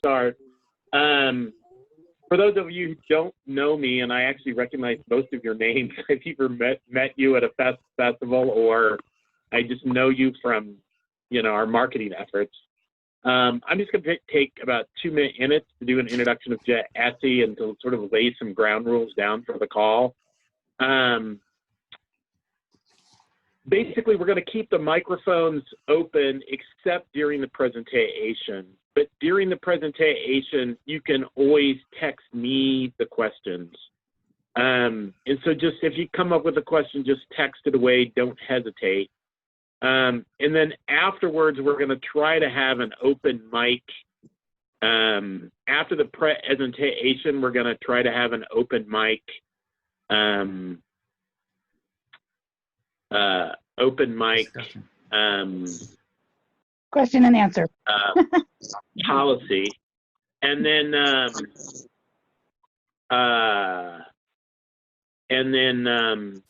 start. For those of you who don't know me, and I actually recognize most of your names, I've either met you at a festival or I just know you from, our marketing efforts. I'm just going to take about 2 minutes to do an introduction of Jesse and to sort of lay some ground rules down for the call. Basically, we're going to keep the microphones open except during the presentation. But during the presentation, you can always text me the questions. And so just if you come up with a question, just text it away. Don't hesitate. And then afterwards, we're going to try to have an open mic. After the presentation, we're going to try to have an open mic. Question and answer. Policy. And then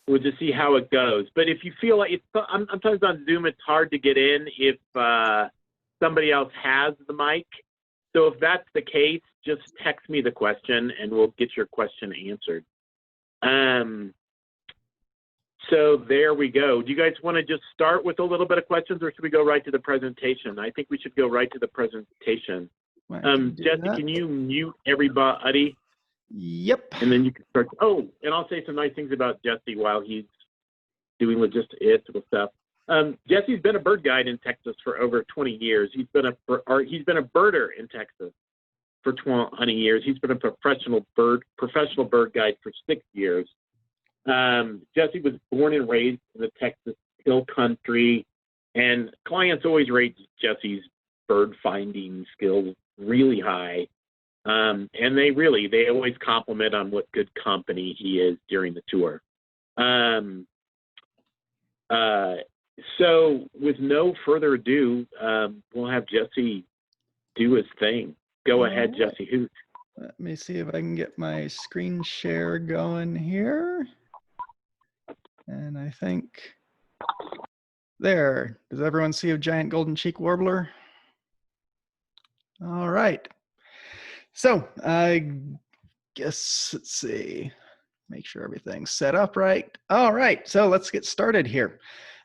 we'll just see how it goes. But if you feel like sometimes on Zoom, it's hard to get in if somebody else has the mic. So if that's the case, just text me the question and we'll get your question answered. So there we go. Do you guys want to just start with a little bit of questions or should we go right to the presentation? I think we should go right to the presentation. Jesse, can you mute everybody? Yep. And then you can start. Oh, and I'll say some nice things about Jesse while he's doing logistical stuff. Jesse's been a bird guide in Texas for over 20 years. He's been a birder in Texas for 20 years. He's been a professional bird guide for 6 years. Jesse was born and raised in the Texas Hill Country, and clients always rate Jesse's bird finding skills really high. And they always compliment on what good company he is during the tour. So with no further ado, we'll have Jesse do his thing. Go ahead, Jesse. Let me see if I can get my screen share going here. And I think there. Does everyone see a giant golden cheek warbler? All right. So I guess, let's see, make sure everything's set up right. All right, so let's get started here.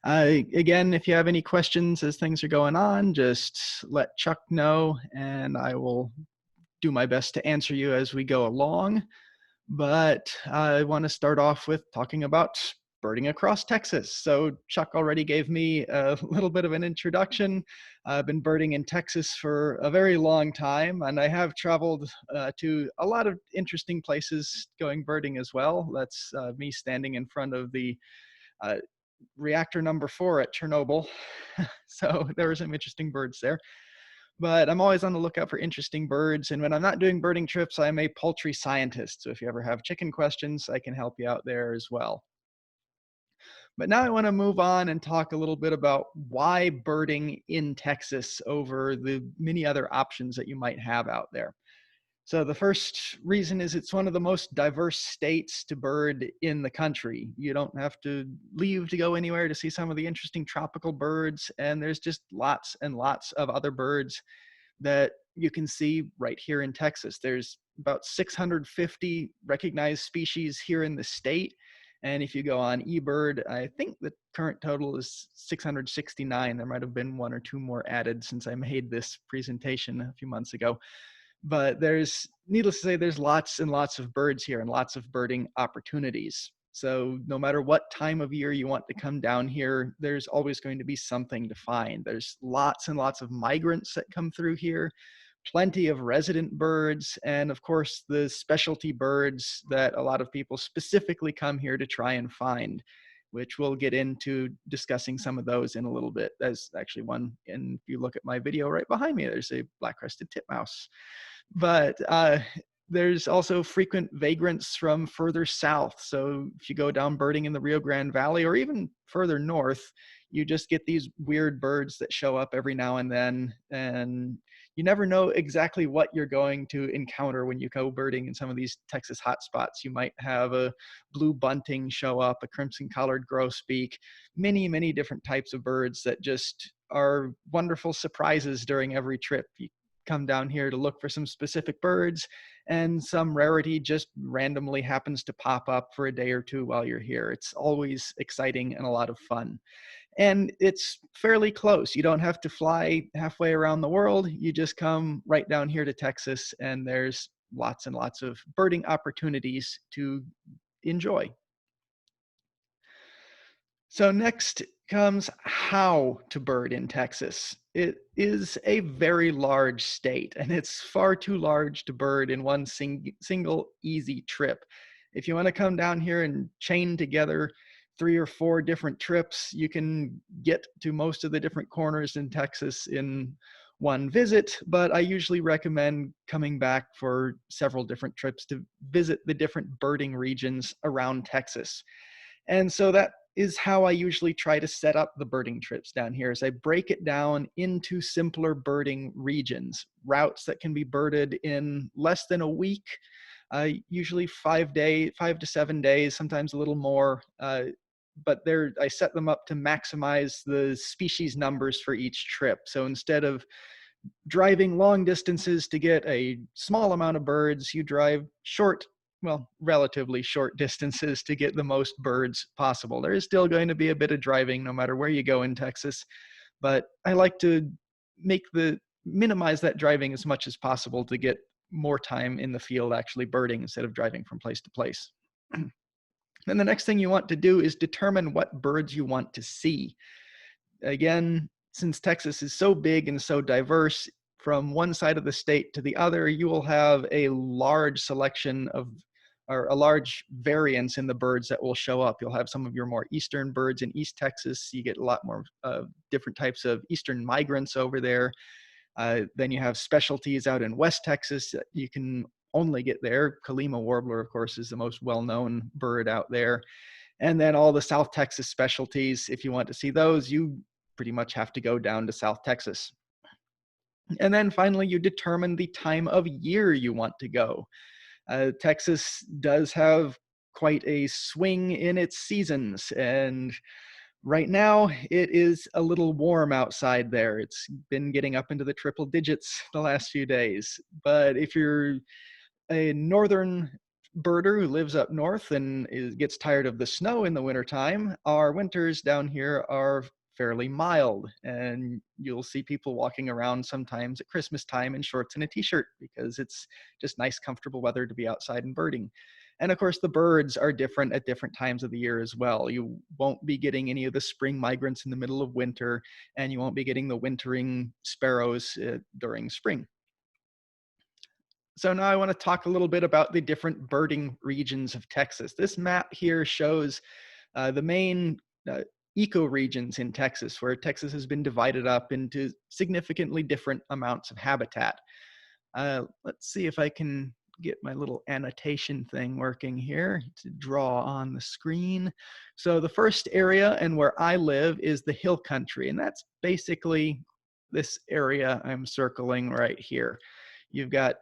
Again, if you have any questions as things are going on, just let Chuck know and I will do my best to answer you as we go along. But I want to start off with talking about birding across Texas. So Chuck already gave me a little bit of an introduction. I've been birding in Texas for a very long time, and I have traveled to a lot of interesting places going birding as well. That's me standing in front of the reactor number 4 at Chernobyl. So there were some interesting birds there. But I'm always on the lookout for interesting birds. And when I'm not doing birding trips, I'm a poultry scientist. So if you ever have chicken questions, I can help you out there as well. But now I want to move on and talk a little bit about why birding in Texas over the many other options that you might have out there. So the first reason is it's one of the most diverse states to bird in the country. You don't have to leave to go anywhere to see some of the interesting tropical birds, and there's just lots and lots of other birds that you can see right here in Texas. There's about 650 recognized species here in the state. And if you go on eBird, I think the current total is 669. There might have been 1 or 2 more added since I made this presentation a few months ago. But there's, needless to say, there's lots and lots of birds here and lots of birding opportunities. So no matter what time of year you want to come down here, there's always going to be something to find. There's lots and lots of migrants that come through here, plenty of resident birds, and of course the specialty birds that a lot of people specifically come here to try and find, which we'll get into discussing some of those in a little bit. There's actually one, and if you look at my video right behind me, there's a black-crested titmouse. But there's also frequent vagrants from further south. So if you go down birding in the Rio Grande Valley or even further north, you just get these weird birds that show up every now and then, and you never know exactly what you're going to encounter when you go birding in some of these Texas hotspots. You might have a blue bunting show up, a crimson-collared grosbeak, many, many different types of birds that just are wonderful surprises during every trip. You come down here to look for some specific birds, and some rarity just randomly happens to pop up for a day or two while you're here. It's always exciting and a lot of fun. And it's fairly close. You don't have to fly halfway around the world. You just come right down here to Texas, and there's lots and lots of birding opportunities to enjoy. So next comes how to bird in Texas. It is a very large state, and it's far too large to bird in one single easy trip. If you want to come down here and chain together 3 or 4 different trips, you can get to most of the different corners in Texas in one visit, but I usually recommend coming back for several different trips to visit the different birding regions around Texas. And so that is how I usually try to set up the birding trips down here, is I break it down into simpler birding regions, routes that can be birded in less than a week, usually 5 to 7 days, sometimes a little more. But I set them up to maximize the species numbers for each trip. So instead of driving long distances to get a small amount of birds, you drive relatively short distances to get the most birds possible. There is still going to be a bit of driving no matter where you go in Texas, but I like to minimize that driving as much as possible to get more time in the field actually birding instead of driving from place to place. Then the next thing you want to do is determine what birds you want to see. Again, since Texas is so big and so diverse, from one side of the state to the other, you will have a large selection of, or a large variance in the birds that will show up. You'll have some of your more eastern birds in East Texas. You get a lot more different types of eastern migrants over there. Then you have specialties out in West Texas that you can only get there. Kalima warbler, of course, is the most well-known bird out there. And then all the South Texas specialties, if you want to see those, you pretty much have to go down to South Texas. And then finally, you determine the time of year you want to go. Texas does have quite a swing in its seasons, and right now it is a little warm outside there. It's been getting up into the triple digits the last few days. But if you're a northern birder who lives up north and gets tired of the snow in the wintertime, our winters down here are fairly mild, and you'll see people walking around sometimes at Christmas time in shorts and a t-shirt because it's just nice, comfortable weather to be outside and birding. And of course, the birds are different at different times of the year as well. You won't be getting any of the spring migrants in the middle of winter, and you won't be getting the wintering sparrows during spring. So now I want to talk a little bit about the different birding regions of Texas. This map here shows the main ecoregions in Texas, where Texas has been divided up into significantly different amounts of habitat. Let's see if I can get my little annotation thing working here to draw on the screen. So the first area, and where I live, is the hill country, and that's basically this area I'm circling right here. You've got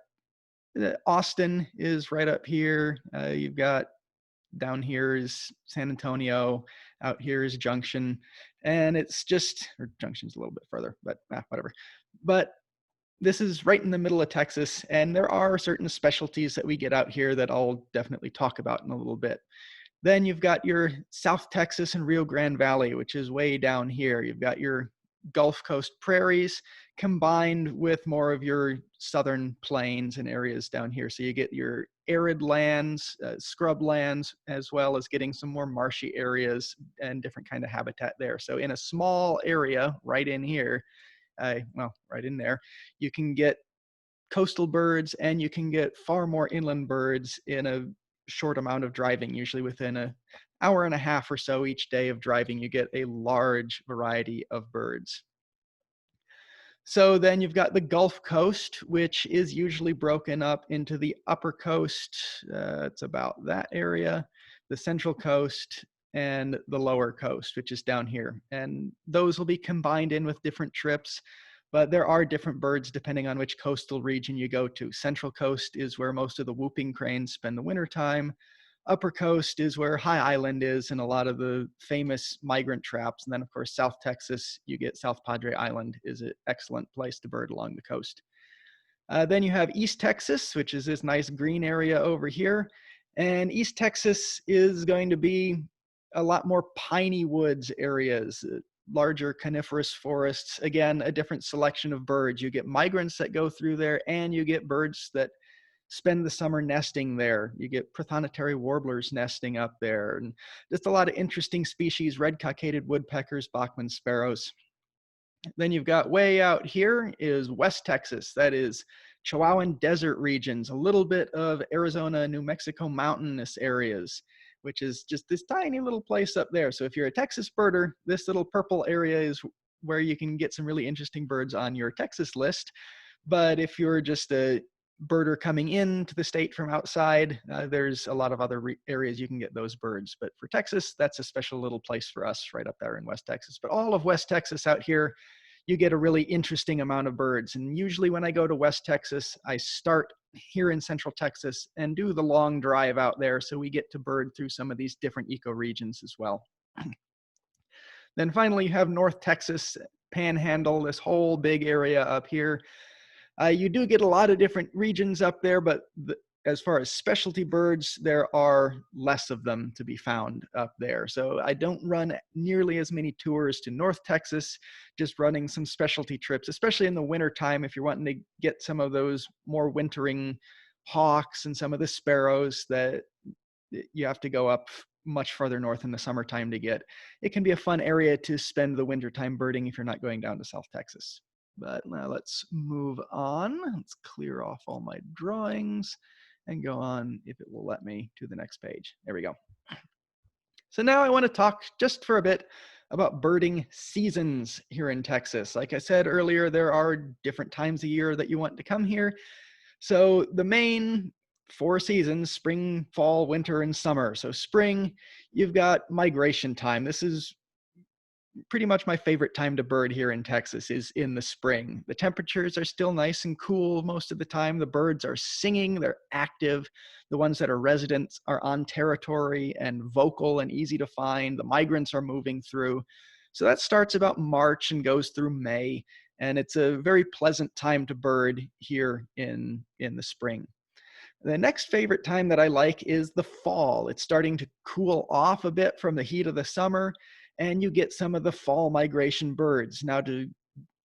Austin is right up here. You've got down here is San Antonio, out here is Junction, and it's just, or Junction's a little bit further, but whatever. But this is right in the middle of Texas, and there are certain specialties that we get out here that I'll definitely talk about in a little bit. Then you've got your South Texas and Rio Grande Valley, which is way down here. You've got your Gulf Coast prairies combined with more of your southern plains and areas down here. So you get your arid lands, scrub lands, as well as getting some more marshy areas and different kind of habitat there. So in a small area right in here, right in there, you can get coastal birds and you can get far more inland birds in a short amount of driving. Usually within an hour and a half or so each day of driving, you get a large variety of birds. So then you've got the Gulf Coast, which is usually broken up into the upper coast, it's about that area, the central coast, and the lower coast, which is down here. And those will be combined in with different trips, but there are different birds depending on which coastal region you go to. Central coast is where most of the whooping cranes spend the winter time. Upper coast is where High Island is and a lot of the famous migrant traps. And then of course, South Texas, you get South Padre Island is an excellent place to bird along the coast. Then you have East Texas, which is this nice green area over here. And East Texas is going to be a lot more piney woods areas, larger coniferous forests. Again, a different selection of birds. You get migrants that go through there, and you get birds that spend the summer nesting there. You get prothonotary warblers nesting up there, and just a lot of interesting species, red cockaded woodpeckers, Bachman sparrows. Then you've got way out here is West Texas. That is Chihuahuan desert regions, a little bit of Arizona, New Mexico mountainous areas, which is just this tiny little place up there. So if you're a Texas birder, this little purple area is where you can get some really interesting birds on your Texas list. But if you're just a birder coming into the state from outside, there's a lot of other areas you can get those birds. But for Texas, that's a special little place for us right up there in West Texas. But all of West Texas out here, you get a really interesting amount of birds. And usually when I go to West Texas, I start here in Central Texas and do the long drive out there, so we get to bird through some of these different ecoregions as well. Then finally, you have North Texas, Panhandle, this whole big area up here. You do get a lot of different regions up there, but as far as specialty birds, there are less of them to be found up there. So I don't run nearly as many tours to North Texas, just running some specialty trips, especially in the winter time if you're wanting to get some of those more wintering hawks and some of the sparrows that you have to go up much further north in the summertime to get. It can be a fun area to spend the wintertime birding if you're not going down to South Texas. But now let's move on. Let's clear off all my drawings and go on, if it will let me, to the next page. There we go. So now I want to talk just for a bit about birding seasons here in Texas. Like I said earlier, there are different times a year that you want to come here. So the main 4 seasons, spring, fall, winter, and summer. So spring, you've got migration time. This is pretty much my favorite time to bird here in Texas, is in the spring. The temperatures are still nice and cool most of the time. The birds are singing, they're active. The ones that are residents are on territory and vocal and easy to find. The migrants are moving through. So that starts about March and goes through May. And it's a very pleasant time to bird here in the spring. The next favorite time that I like is the fall. It's starting to cool off a bit from the heat of the summer, and you get some of the fall migration birds. Now, to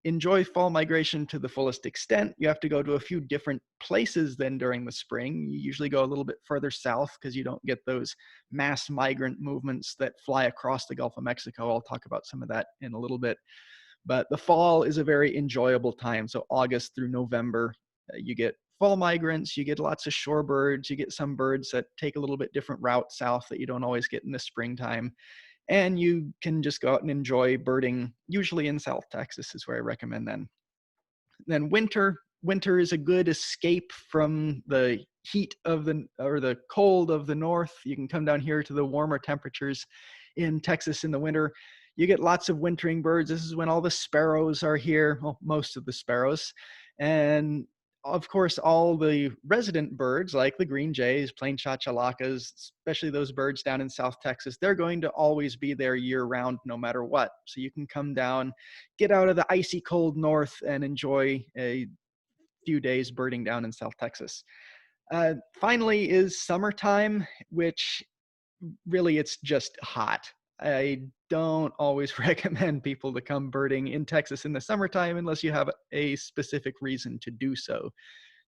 enjoy fall migration to the fullest extent, you have to go to a few different places than during the spring. You usually go a little bit further south because you don't get those mass migrant movements that fly across the Gulf of Mexico. I'll talk about some of that in a little bit. But the fall is a very enjoyable time. So August through November, you get fall migrants, you get lots of shorebirds, you get some birds that take a little bit different route south that you don't always get in the springtime. And you can just go out and enjoy birding, usually in South Texas is where I recommend then. Then winter is a good escape from the heat of the cold of the north. You can come down here to the warmer temperatures in Texas in the winter. You get lots of wintering birds. This is when all the sparrows are here, well, most of the sparrows. And of course, all the resident birds like the green jays, plain chachalakas, especially those birds down in South Texas, they're going to always be there year round no matter what. So you can come down, get out of the icy cold north and enjoy a few days birding down in South Texas. Finally is summertime, which really it's just hot. I don't always recommend people to come birding in Texas in the summertime unless you have a specific reason to do so.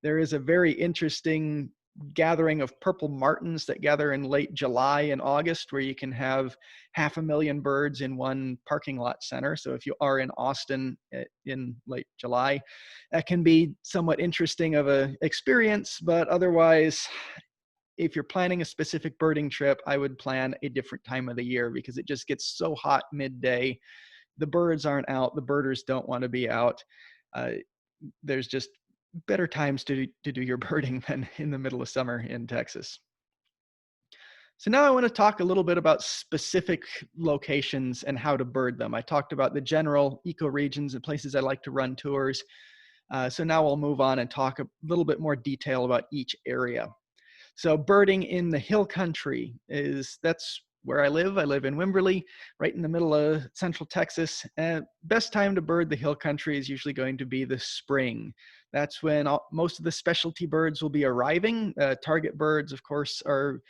There is a very interesting gathering of purple martins that gather in late July and August, where you can have 500,000 birds in one parking lot center. So if you are in Austin in late July, that can be somewhat interesting of an experience, but otherwise, if you're planning a specific birding trip, I would plan a different time of the year because it just gets so hot midday. The birds aren't out. The birders don't want to be out. There's just better times to do your birding than in the middle of summer in Texas. So now I want to talk a little bit about specific locations and how to bird them. I talked about the general ecoregions and places I like to run tours. So now I'll move on and talk a little bit more detail about each area. So birding in the hill country that's where I live in Wimberley, right in the middle of central Texas. And best time to bird the hill country is usually going to be the spring. That's when most of the specialty birds will be arriving. Target birds, of course, are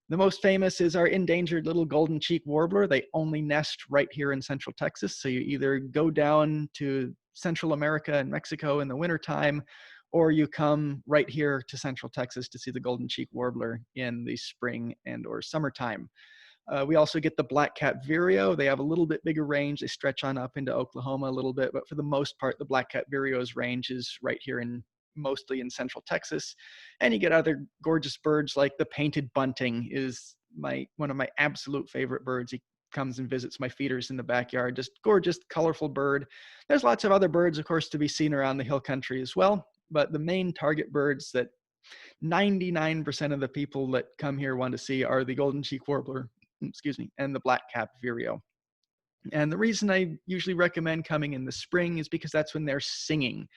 the most famous is our endangered little golden cheek warbler. They only nest right here in central Texas. So you either go down to Central America and Mexico in the wintertime, or you come right here to central Texas to see the golden cheek warbler in the spring and or summertime. We also get the black-cap vireo. They have a little bit bigger range. They stretch on up into Oklahoma a little bit, but for the most part, the black-cap vireo's range is right here in mostly in central Texas. And you get other gorgeous birds like the painted bunting is one of my absolute favorite birds. He comes and visits my feeders in the backyard. Just gorgeous, colorful bird. There's lots of other birds, of course, to be seen around the hill country as well. But the main target birds that 99% of the people that come here want to see are the golden cheek warbler, and the black-cap vireo. And the reason I usually recommend coming in the spring is because that's when they're singing.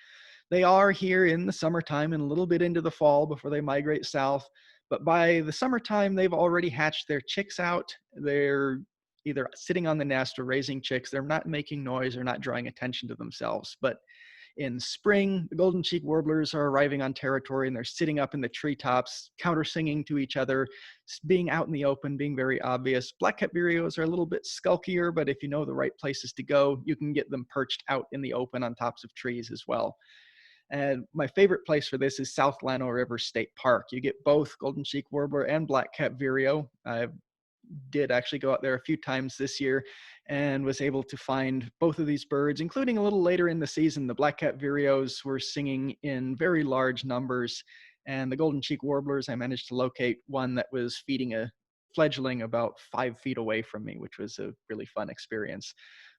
They are here in the summertime and a little bit into the fall before they migrate south. But by the summertime, they've already hatched their chicks out. They're either sitting on the nest or raising chicks. They're not making noise or not drawing attention to themselves. But in spring, the golden cheek warblers are arriving on territory and they're sitting up in the treetops, counter singing to each other, being out in the open, being very obvious. Black-cap vireos are a little bit skulkier, but if you know the right places to go, you can get them perched out in the open on tops of trees as well. And my favorite place for this is South Llano River State Park. You get both golden cheek warbler and black-cap vireo. I did actually go out there a few times this year and was able to find both of these birds, including a little later in the season. The black-cap vireos were singing in very large numbers, and the golden cheek warblers, I managed to locate one that was feeding a fledgling about 5 feet away from me, which was a really fun experience.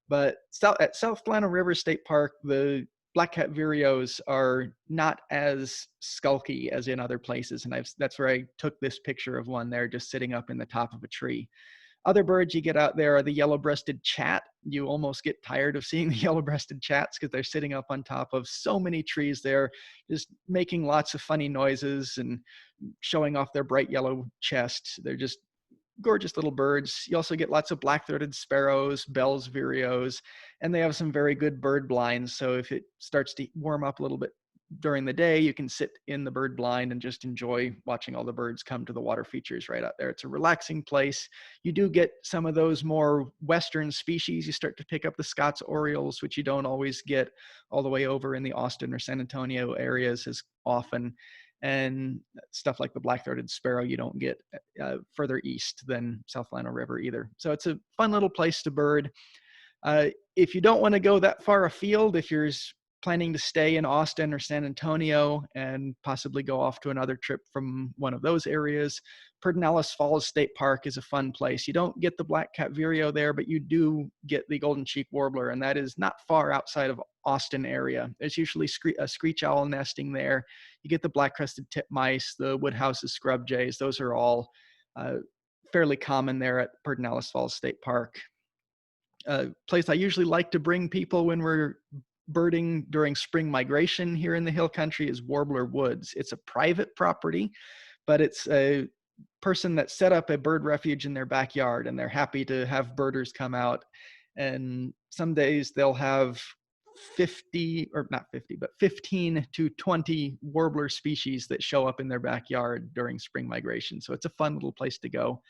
But at South Llano River State Park, the black-cap vireos are not as skulky as in other places, and that's where I took this picture of one there just sitting up in the top of a tree. Other birds you get out there are the yellow-breasted chat. You almost get tired of seeing the yellow-breasted chats because they're sitting up on top of so many trees there, just making lots of funny noises and showing off their bright yellow chest. They're just gorgeous little birds. You also get lots of black-throated sparrows, Bell's vireos, and they have some very good bird blinds. So if it starts to warm up a little bit during the day, you can sit in the bird blind and just enjoy watching all the birds come to the water features right out there. It's a relaxing place. You do get some of those more western species. You start to pick up the Scott's orioles, which you don't always get all the way over in the Austin or San Antonio areas as often. And stuff like the black-throated sparrow you don't get further east than South Llano River either. So it's a fun little place to bird. If you don't want to go that far afield, if you're planning to stay in Austin or San Antonio and possibly go off to another trip from one of those areas, Pedernales Falls State Park is a fun place. You don't get the black-cap vireo there, but you do get the golden cheek warbler, and that is not far outside of Austin area. There's usually a screech owl nesting there. You get the black-crested titmice, the woodhouse's scrub jays. Those are all fairly common there at Pedernales Falls State Park. A place I usually like to bring people when we're birding during spring migration here in the hill country is Warbler Woods. It's a private property, but it's a person that set up a bird refuge in their backyard, and they're happy to have birders come out. And some days they'll have 15 to 20 warbler species that show up in their backyard during spring migration. So it's a fun little place to go.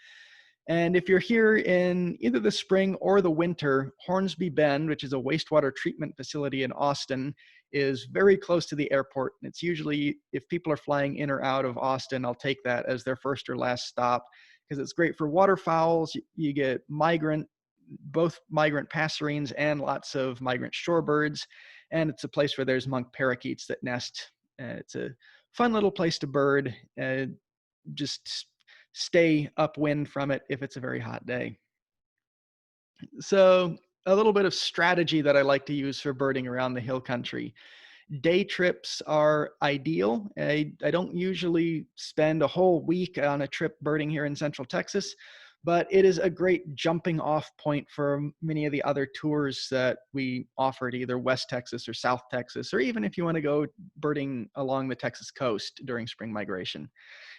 And if you're here in either the spring or the winter, Hornsby Bend, which is a wastewater treatment facility in Austin, is very close to the airport. And it's usually, if people are flying in or out of Austin, I'll take that as their first or last stop because it's great for waterfowls. You get both migrant passerines and lots of migrant shorebirds. And it's a place where there's monk parakeets that nest. It's a fun little place to bird. Just stay upwind from it if it's a very hot day. So a little bit of strategy that I like to use for birding around the hill country. Day trips are ideal. I don't usually spend a whole week on a trip birding here in Central Texas, but it is a great jumping off point for many of the other tours that we offer at either West Texas or South Texas, or even if you want to go birding along the Texas coast during spring migration.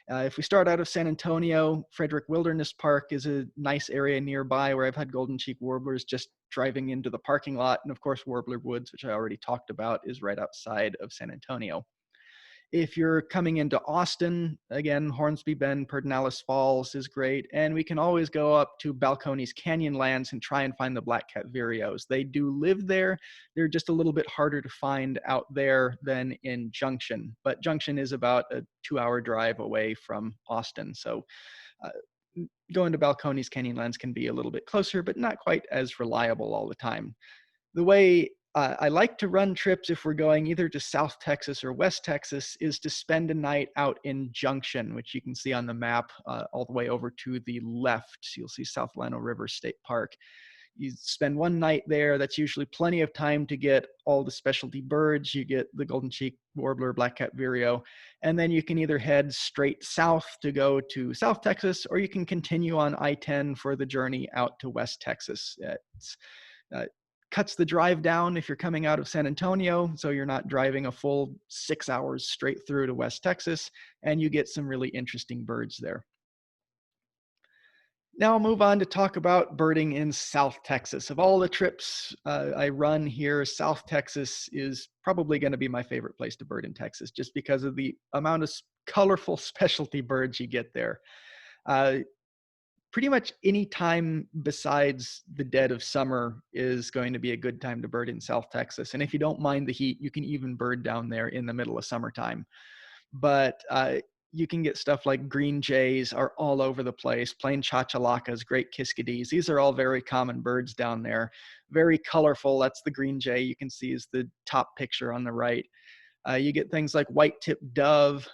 If we start out of San Antonio, Frederick Wilderness Park is a nice area nearby where I've had golden cheek warblers just driving into the parking lot. And of course, Warbler Woods, which I already talked about, is right outside of San Antonio. If you're coming into Austin, again, Hornsby Bend, Pedernales Falls is great. And we can always go up to Balcones Canyonlands and try and find the black-cap vireos. They do live there. They're just a little bit harder to find out there than in Junction. But Junction is about a 2-hour drive away from Austin. So uh, going to Balcones Canyonlands can be a little bit closer, but not quite as reliable all the time. The way I like to run trips if we're going either to South Texas or West Texas is to spend a night out in Junction, which you can see on the map all the way over to the left. So you'll see South Llano River State Park. You spend one night there. That's usually plenty of time to get all the specialty birds. You get the golden cheek warbler, black-cap vireo, and then you can either head straight south to go to South Texas, or you can continue on I-10 for the journey out to West Texas. It's cuts the drive down if you're coming out of San Antonio, so you're not driving a full 6 hours straight through to West Texas, and you get some really interesting birds there. Now I'll move on to talk about birding in South Texas. Of all the trips I run here, South Texas is probably going to be my favorite place to bird in Texas, just because of the amount of colorful specialty birds you get there. Pretty much any time besides the dead of summer is going to be a good time to bird in South Texas. And if you don't mind the heat, you can even bird down there in the middle of summertime. But you can get stuff like green jays are all over the place, plain chachalacas, great kiskadees. These are all very common birds down there. Very colorful. That's the green jay you can see is the top picture on the right. You get things like white-tipped dove.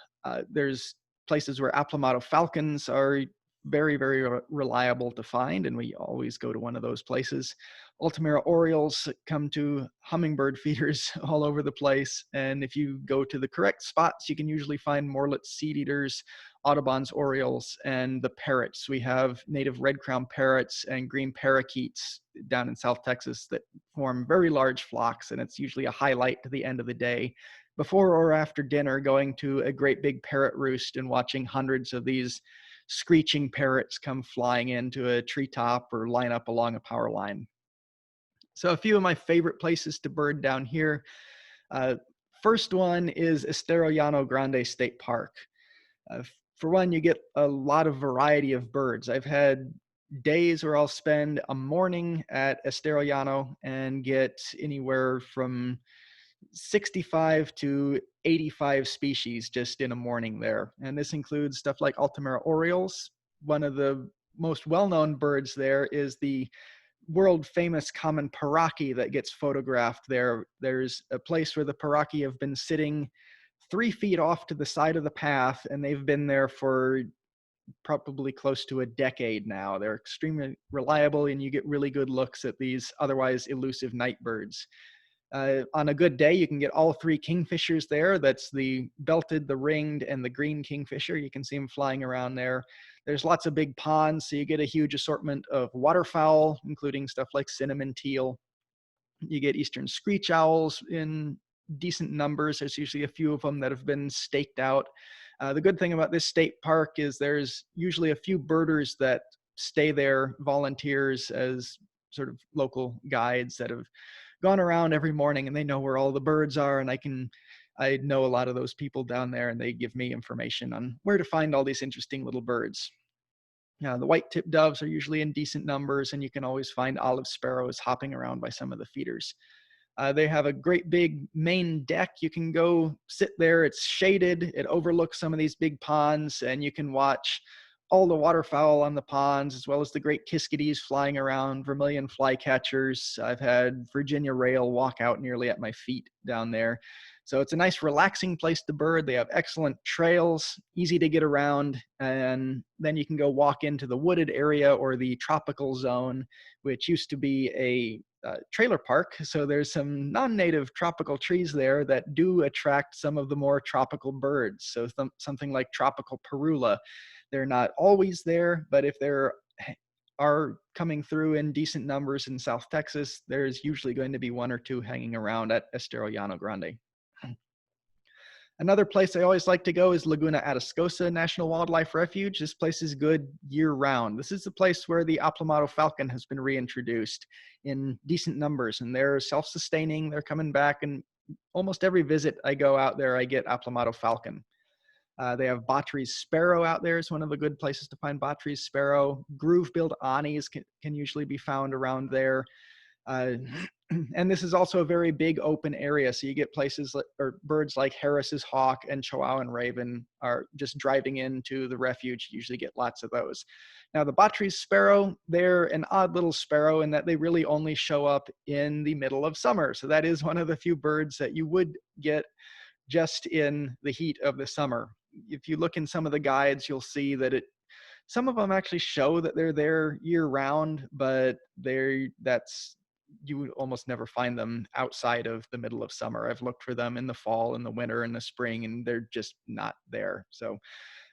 There's places where Aplomado falcons are very, very reliable to find, and we always go to one of those places. Altamira orioles come to hummingbird feeders all over the place, and if you go to the correct spots, you can usually find morlets, seed eaters, Audubon's orioles, and the parrots. We have native red-crowned parrots and green parakeets down in South Texas that form very large flocks, and it's usually a highlight to the end of the day. Before or after dinner, going to a great big parrot roost and watching hundreds of these screeching parrots come flying into a treetop or line up along a power line. So a few of my favorite places to bird down here. First one is Estero Llano Grande State Park. For one, you get a lot of variety of birds. I've had days where I'll spend a morning at Estero Llano and get anywhere from 65 to 85 species just in a morning there. And this includes stuff like Altamira orioles. One of the most well-known birds there is the world famous common paraki that gets photographed there. There's a place where the paraki have been sitting 3 feet off to the side of the path, and they've been there for probably close to a decade now. They're extremely reliable, and you get really good looks at these otherwise elusive night birds. On a good day, you can get all 3 kingfishers there. That's the belted, the ringed, and the green kingfisher. You can see them flying around there. There's lots of big ponds, so you get a huge assortment of waterfowl, including stuff like cinnamon teal. You get eastern screech owls in decent numbers. There's usually a few of them that have been staked out. The good thing about this state park is there's usually a few birders that stay there, volunteers as sort of local guides that have gone around every morning, and they know where all the birds are, and I know a lot of those people down there, and they give me information on where to find all these interesting little birds. The white-tipped doves are usually in decent numbers, and you can always find olive sparrows hopping around by some of the feeders. They have a great big main deck. You can go sit there. It's shaded. It overlooks some of these big ponds, and you can watch all the waterfowl on the ponds, as well as the great kiskadees flying around, vermilion flycatchers. I've had Virginia rail walk out nearly at my feet down there. So it's a nice relaxing place to bird. They have excellent trails, easy to get around, and then you can go walk into the wooded area or the tropical zone, which used to be a trailer park. So there's some non-native tropical trees there that do attract some of the more tropical birds. So something like tropical parula. They're not always there, but if they're are coming through in decent numbers in South Texas, there's usually going to be one or two hanging around at Estero Llano Grande. Another place I always like to go is Laguna Atascosa National Wildlife Refuge. This place is good year-round. This is the place where the Aplomado falcon has been reintroduced in decent numbers, and they're self-sustaining. They're coming back, and almost every visit I go out there, I get Aplomado falcon. They have Botry's sparrow out there. It's one of the good places to find Botry's sparrow. Groove-billed anis can usually be found around there. And this is also a very big open area, so you get places or birds like Harris's hawk and Chihuahuan raven are just driving into the refuge. You usually get lots of those. Now the Botry's sparrow, they're an odd little sparrow in that they really only show up in the middle of summer. So that is one of the few birds that you would get just in the heat of the summer. If you look in some of the guides, you'll see that some of them actually show that they're there year round, but you would almost never find them outside of the middle of summer. I've looked for them in the fall, in the winter, in the spring, and they're just not there. So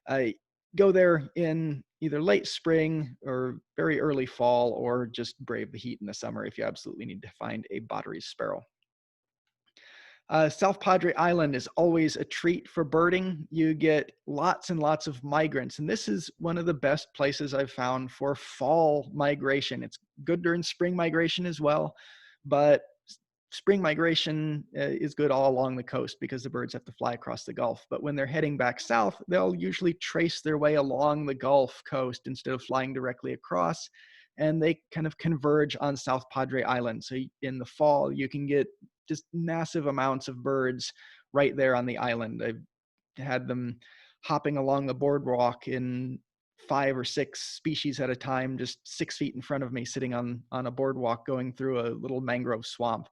I go there in either late spring or very early fall, or just brave the heat in the summer if you absolutely need to find a Botry's sparrow. South Padre Island is always a treat for birding. You get lots and lots of migrants, and this is one of the best places I've found for fall migration. It's good during spring migration as well, but spring migration is good all along the coast because the birds have to fly across the Gulf. But when they're heading back south, they'll usually trace their way along the Gulf Coast instead of flying directly across, and they kind of converge on South Padre Island. So in the fall, you can get just massive amounts of birds right there on the island. I've had them hopping along the boardwalk in 5 or 6 species at a time, just 6 feet in front of me, sitting on a boardwalk going through a little mangrove swamp.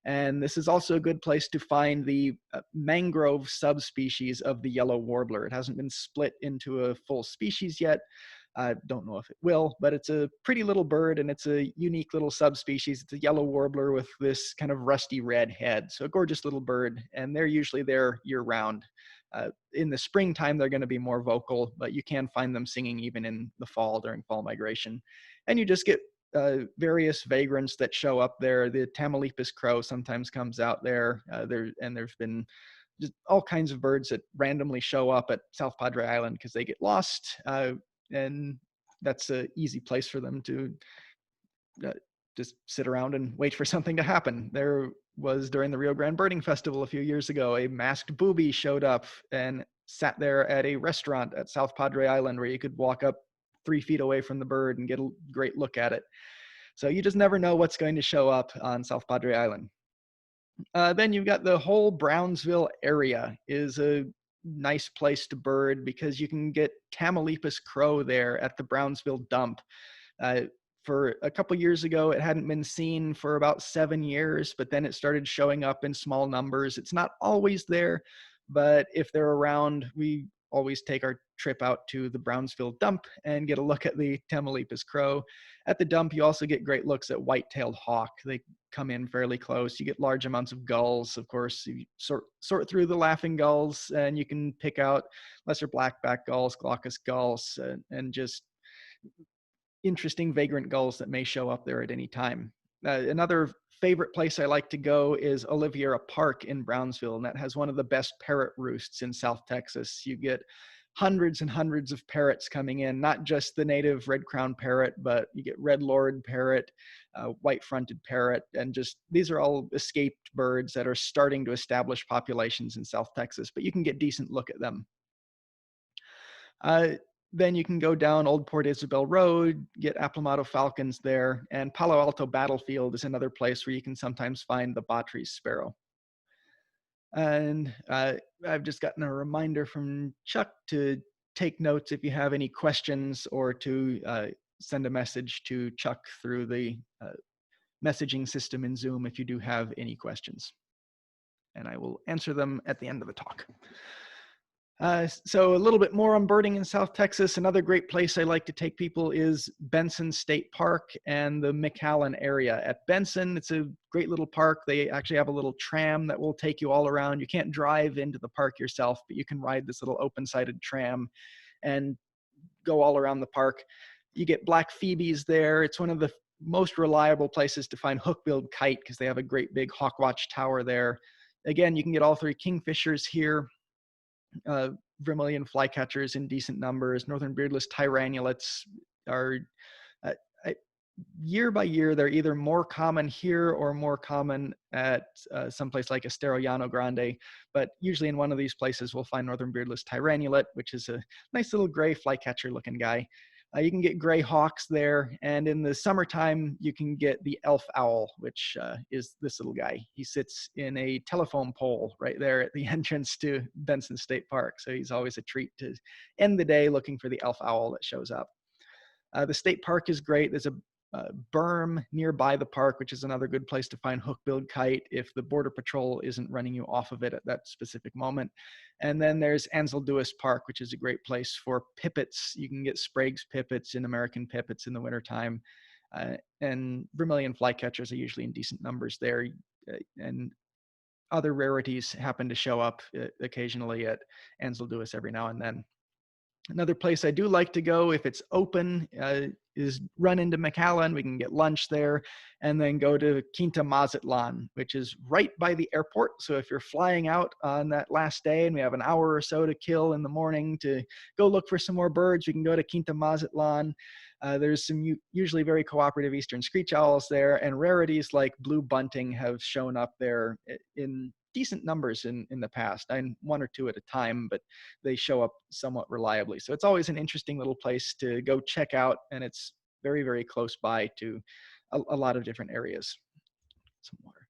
And this is also a good place to find the mangrove subspecies of the yellow warbler. It hasn't been split into a full species yet. I don't know if it will, but it's a pretty little bird, and it's a unique little subspecies. It's a yellow warbler with this kind of rusty red head. So a gorgeous little bird, and they're usually there year round. In the springtime, they're going to be more vocal, but you can find them singing even in the fall during fall migration. And you just get various vagrants that show up there. The Tamaulipas crow sometimes comes out there. There's been just all kinds of birds that randomly show up at South Padre Island because they get lost. And that's an easy place for them to just sit around and wait for something to happen. There was, during the Rio Grande Birding Festival a few years ago, a masked booby showed up and sat there at a restaurant at South Padre Island where you could walk up 3 feet away from the bird and get a great look at it. So you just never know what's going to show up on South Padre Island. Then you've got the whole Brownsville area is a nice place to bird because you can get Tamaulipas crow there at the Brownsville dump. For a couple years ago, it hadn't been seen for about 7 years, but then it started showing up in small numbers. It's not always there, but if they're around, we always take our trip out to the Brownsville dump and get a look at the Tamaulipas crow. At the dump, you also get great looks at white-tailed hawk. They come in fairly close. You get large amounts of gulls. Of course, you sort through the laughing gulls, and you can pick out lesser blackback gulls, glaucous gulls, and just interesting vagrant gulls that may show up there at any time. Another favorite place I like to go is Oliveira Park in Brownsville, and that has one of the best parrot roosts in South Texas. You get hundreds and hundreds of parrots coming in, not just the native red-crowned parrot, but you get red-lored parrot, white-fronted parrot, and just these are all escaped birds that are starting to establish populations in South Texas, but you can get decent look at them. Then you can go down Old Port Isabel Road, get Aplomado falcons there, and Palo Alto Battlefield is another place where you can sometimes find the Botry's sparrow. And I've just gotten a reminder from Chuck to take notes if you have any questions, or to send a message to Chuck through the messaging system in Zoom if you do have any questions. And I will answer them at the end of the talk. So a little bit more on birding in South Texas. Another great place I like to take people is Benson State Park and the McAllen area. At Benson, it's a great little park. They actually have a little tram that will take you all around. You can't drive into the park yourself, but you can ride this little open-sided tram and go all around the park. You get black phoebes there. It's one of the most reliable places to find hook-billed kite because they have a great big hawkwatch tower there. Again, you can get all three kingfishers here. Vermilion flycatchers in decent numbers. Northern beardless tyrannulates are, uh, year by year, they're either more common here or more common at someplace like Estero Llano Grande. But usually in one of these places, we'll find northern beardless tyrannulate, which is a nice little gray flycatcher looking guy. You can get gray hawks there. And in the summertime, you can get the elf owl, which is this little guy. He sits in a telephone pole right there at the entrance to Benson State Park. So he's always a treat to end the day looking for the elf owl that shows up. The state park is great. There's a berm nearby the park, which is another good place to find hook-billed kite if the border patrol isn't running you off of it at that specific moment. And then there's Ansel Dewis Park, which is a great place for pipits. You can get Sprague's pipits and American pipits in the wintertime. And vermilion flycatchers are usually in decent numbers there. And other rarities happen to show up occasionally at Ansel Dewis every now and then. Another place I do like to go if it's open is run into McAllen. We can get lunch there and then go to Quinta Mazatlan, which is right by the airport. So if you're flying out on that last day and we have an hour or so to kill in the morning to go look for some more birds, we can go to Quinta Mazatlan. There's some usually very cooperative eastern screech owls there, and rarities like blue bunting have shown up there in decent numbers in the past, and one or two at a time, but they show up somewhat reliably. So it's always an interesting little place to go check out, and it's very, very close by to a lot of different areas. Some water.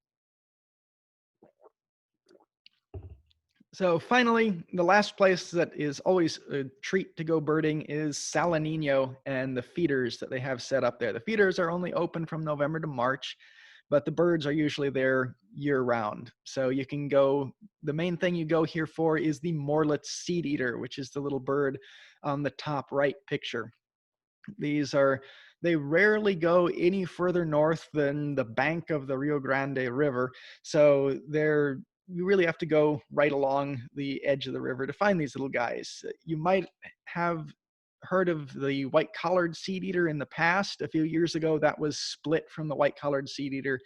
So finally, the last place that is always a treat to go birding is Salanino and the feeders that they have set up there. The feeders are only open from November to March, but the birds are usually there year round. So you can go, the main thing you go here for is the Morlet's seed eater, which is the little bird on the top right picture. They rarely go any further north than the bank of the Rio Grande River. So you really have to go right along the edge of the river to find these little guys. You might have heard of the white-collared seed eater in the past. A few years ago, that was split from the white-collared seed eater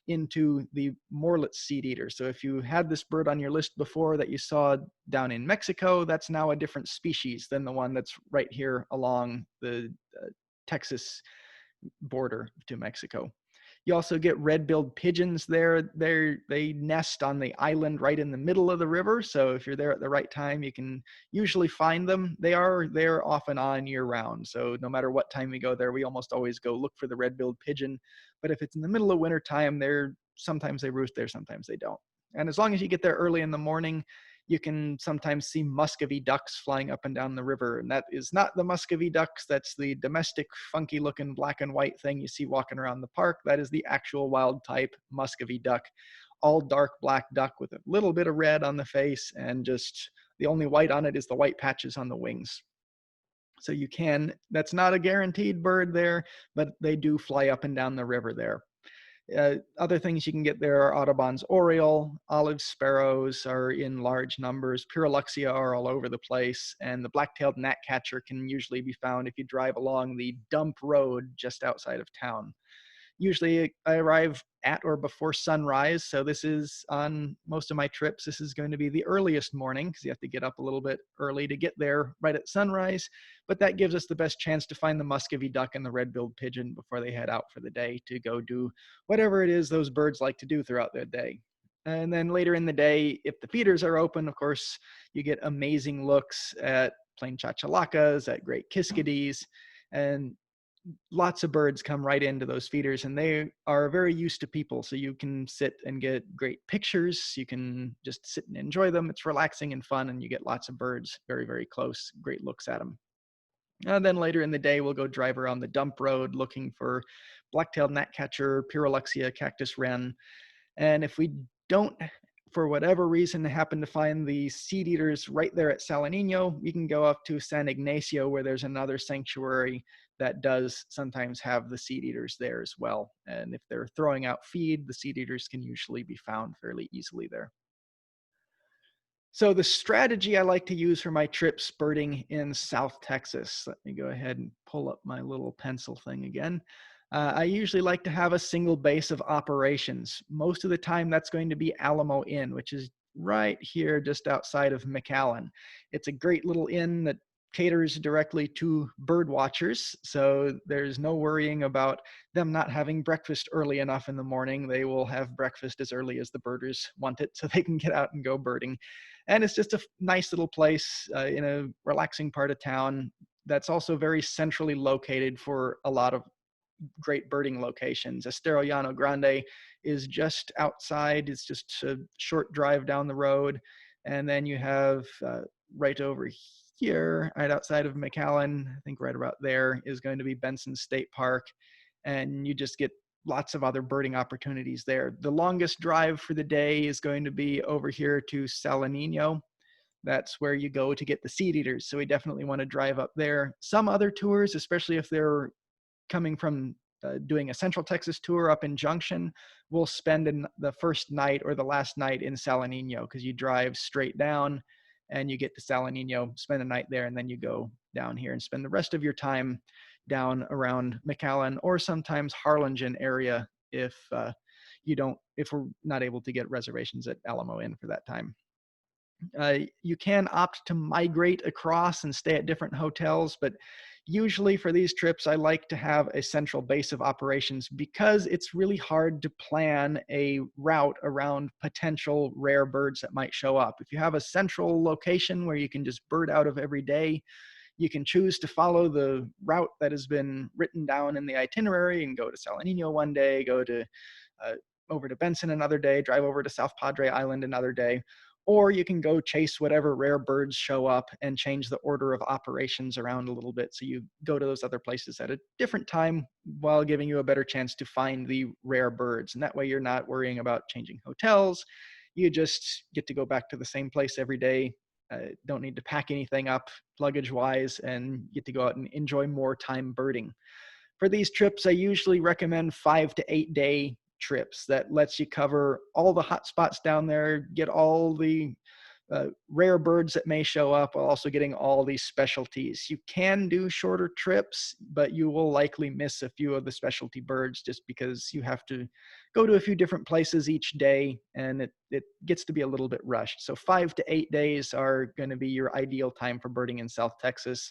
into the Morlet's seed eater. So if you had this bird on your list before that you saw down in Mexico, that's now a different species than the one that's right here along the Texas border to Mexico. You also get red-billed pigeons there. They nest on the island right in the middle of the river. So if you're there at the right time, you can usually find them. They're off and on year-round. So no matter what time we go there, we almost always go look for the red-billed pigeon. But if it's in the middle of winter time, sometimes they roost there, sometimes they don't. And as long as you get there early in the morning, you can sometimes see Muscovy ducks flying up and down the river. And that is not the Muscovy ducks. That's the domestic, funky looking black and white thing you see walking around the park. That is the actual wild type Muscovy duck, all dark black duck with a little bit of red on the face, and just the only white on it is the white patches on the wings. So that's not a guaranteed bird there, but they do fly up and down the river there. Other things you can get there are Audubon's oriole, olive sparrows are in large numbers, Pyrrhuloxia are all over the place, and the black-tailed gnatcatcher can usually be found if you drive along the dump road just outside of town. Usually I arrive at or before sunrise, so this is on most of my trips. This is going to be the earliest morning because you have to get up a little bit early to get there right at sunrise, but that gives us the best chance to find the Muscovy duck and the red-billed pigeon before they head out for the day to go do whatever it is those birds like to do throughout their day. And then later in the day, if the feeders are open, of course, you get amazing looks at plain chachalacas, at great kiskadees, and lots of birds come right into those feeders, and they are very used to people. So you can sit and get great pictures. You can just sit and enjoy them. It's relaxing and fun, and you get lots of birds very, very close, great looks at them. And then later in the day, we'll go drive around the dump road looking for black-tailed gnatcatcher, Pyrrhuloxia, cactus wren. And if we don't, for whatever reason, happen to find the seed eaters right there at Salanino, you can go up to San Ignacio, where there's another sanctuary that does sometimes have the seed eaters there as well. And if they're throwing out feed, the seed eaters can usually be found fairly easily there. So the strategy I like to use for my trips birding in South Texas, let me go ahead and pull up my little pencil thing again. I usually like to have a single base of operations. Most of the time that's going to be Alamo Inn, which is right here just outside of McAllen. It's a great little inn that caters directly to bird watchers, so there's no worrying about them not having breakfast early enough in the morning. They will have breakfast as early as the birders want it so they can get out and go birding. And it's just a nice little place in a relaxing part of town that's also very centrally located for a lot of great birding locations. Estero Llano Grande is just outside. It's just a short drive down the road. And then you have right over here, right outside of McAllen, I think right about there, is going to be Benson State Park. And you just get lots of other birding opportunities there. The longest drive for the day is going to be over here to Salanino. That's where you go to get the seed eaters. So we definitely want to drive up there. Some other tours, especially if they're coming from doing a Central Texas tour up in Junction, will spend the first night or the last night in Salanino, because you drive straight down and you get to Salanino, spend a night there, and then you go down here and spend the rest of your time down around McAllen or sometimes Harlingen area if we're not able to get reservations at Alamo Inn for that time. You can opt to migrate across and stay at different hotels, but usually for these trips, I like to have a central base of operations because it's really hard to plan a route around potential rare birds that might show up. If you have a central location where you can just bird out of every day, you can choose to follow the route that has been written down in the itinerary and go to Salanino one day, go to over to Benson another day, drive over to South Padre Island another day. Or you can go chase whatever rare birds show up and change the order of operations around a little bit. So you go to those other places at a different time while giving you a better chance to find the rare birds. And that way you're not worrying about changing hotels. You just get to go back to the same place every day. Don't need to pack anything up luggage wise and get to go out and enjoy more time birding. For these trips, I usually recommend 5 to 8 day trips that lets you cover all the hot spots down there, get all the rare birds that may show up, while also getting all these specialties. You can do shorter trips, but you will likely miss a few of the specialty birds just because you have to go to a few different places each day, and it gets to be a little bit rushed. So 5 to 8 days are going to be your ideal time for birding in South Texas.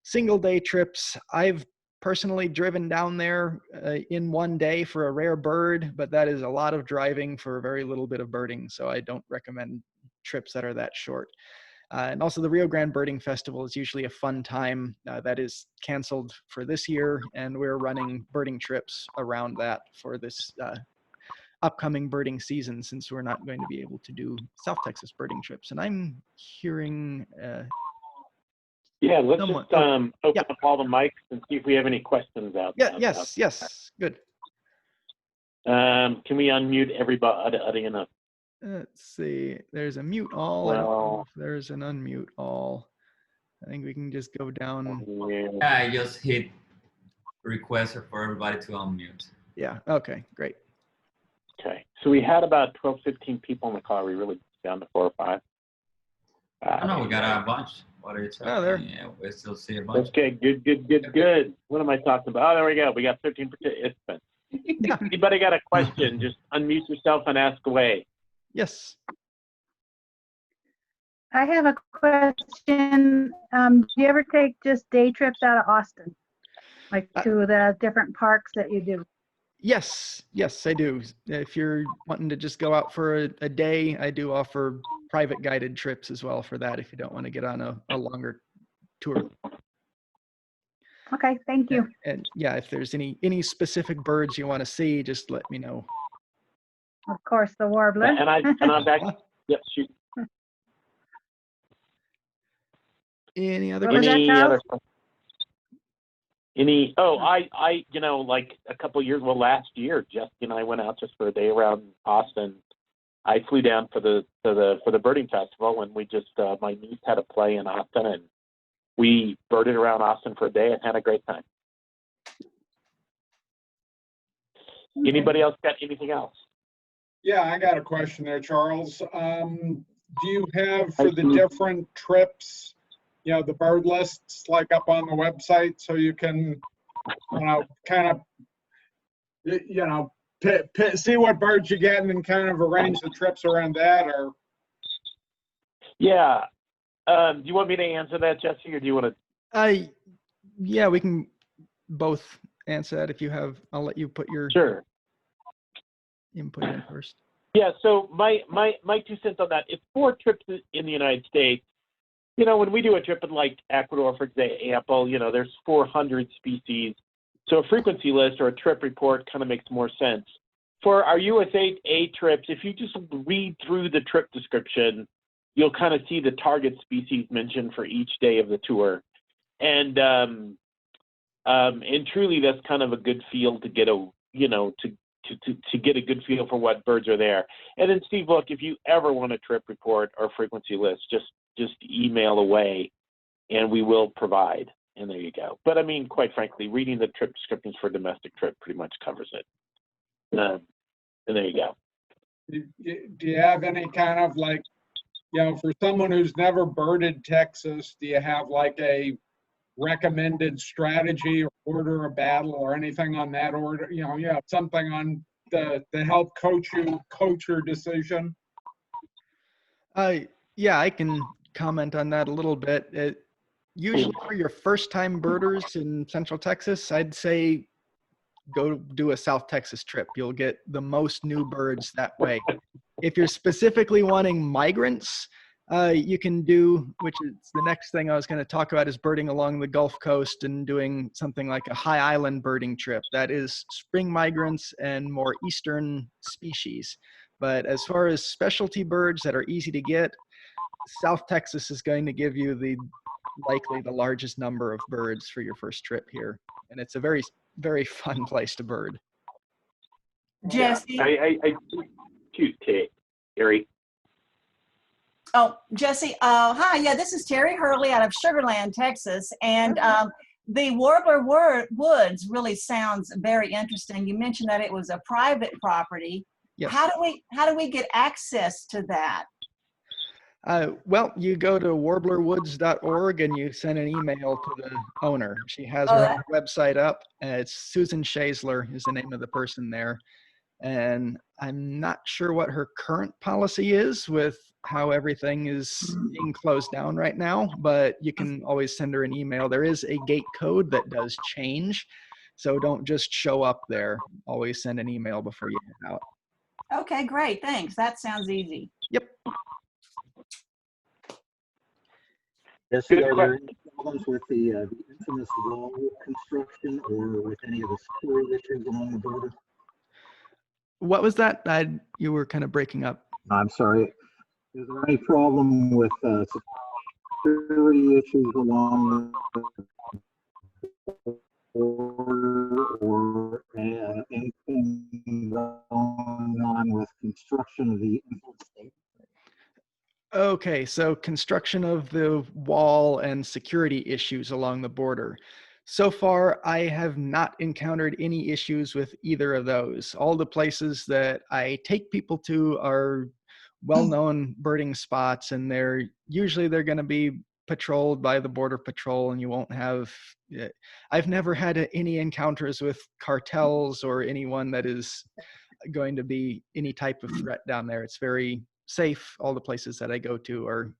Single day trips, I've personally driven down there in one day for a rare bird, but that is a lot of driving for a very little bit of birding. So I don't recommend trips that are that short. And also the Rio Grande Birding Festival is usually a fun time that is canceled for this year. And we're running birding trips around that for this upcoming birding season, since we're not going to be able to do South Texas birding trips. And I'm hearing yeah, let's just open up all the mics and see if we have any questions out there. Yes, good. Can we unmute everybody enough? Let's see. There's a mute all. I don't know if there's an unmute all. I think we can just go down. Yeah, I just hit request for everybody to unmute. Yeah, okay, great. Okay, so we had about 12, 15 people in the call. We really down to 4 or 5. I know we got a bunch. What are you talking about? Yeah, we still see a bunch. Okay, good. What am I talking about? Oh, there we go. We got 13 participants. Anybody got a question? Just unmute yourself and ask away. Yes. I have a question. Do you ever take just day trips out of Austin, like to the different parks that you do? Yes, I do. If you're wanting to just go out for a day, I do offer private guided trips as well for that if you don't want to get on a longer tour. Okay, thank you. And yeah, if there's any specific birds you want to see, just let me know. Of course, the warbler. And I'm back. Yep, shoot. Any other questions? I like a couple of years, last year, Jesse and I went out just for a day around Austin. I flew down for the birding festival, and we just my niece had a play in Austin, and we birded around Austin for a day and had a great time. Okay. Anybody else got anything else? Yeah, I got a question there, Charles. do you have for the different trips, the bird lists like up on the website so you can, kind of, see what birds you get and kind of arrange the trips around that, or? Yeah. Do you want me to answer that, Jesse, or do you want to? Yeah, we can both answer that if you have. I'll let you put your input in first. Yeah, so my 2 cents on that, it's 4 trips in the United States. When we do a trip in like Ecuador, for example, there's 400 species. So a frequency list or a trip report kind of makes more sense. For our USA trips, if you just read through the trip description, you'll kind of see the target species mentioned for each day of the tour. And truly that's kind of a good feel to get to get a good feel for what birds are there. And then Steve, look, if you ever want a trip report or frequency list, just email away and we will provide. And there you go. But I mean, quite frankly, reading the trip descriptions for domestic trip pretty much covers it. And there you go. Do you have any kind of like, for someone who's never birded Texas, do you have like a recommended strategy or order of battle or anything on that order? Something on to help coach your decision? Yeah, I can comment on that a little bit. Usually for your first time birders in Central Texas, I'd say go do a South Texas trip. You'll get the most new birds that way. If you're specifically wanting migrants, you can do, which is the next thing I was going to talk about, is birding along the Gulf Coast and doing something like a high island birding trip. That is spring migrants and more eastern species. But as far as specialty birds that are easy to get, South Texas is going to give you likely the largest number of birds for your first trip here. And it's a very, very fun place to bird. Jesse? Yeah, I cute, Terry. Oh, Jesse, hi. Yeah, this is Terry Hurley out of Sugar Land, Texas. And the Warbler Woods really sounds very interesting. You mentioned that it was a private property. Yes. How do we get access to that? Well, you go to warblerwoods.org and you send an email to the owner. She has her own website up. It's Susan Shazler is the name of the person there. And I'm not sure what her current policy is with how everything is being closed down right now, but you can always send her an email. There is a gate code that does change, so don't just show up there. Always send an email before you head out. Okay, great. Thanks. That sounds easy. Yep. Jesse, are there any problems with the infamous wall construction or with any of the security issues along the border? What was that? You were kind of breaking up. I'm sorry. Is there any problem with security issues along the border or anything going on with construction of the interstate? Okay, so construction of the wall and security issues along the border. So far, I have not encountered any issues with either of those. All the places that I take people to are well-known birding spots, and they're going to be patrolled by the Border Patrol, and you won't have, I've never had any encounters with cartels or anyone that is going to be any type of threat down there. It's very safe. All the places that I go to are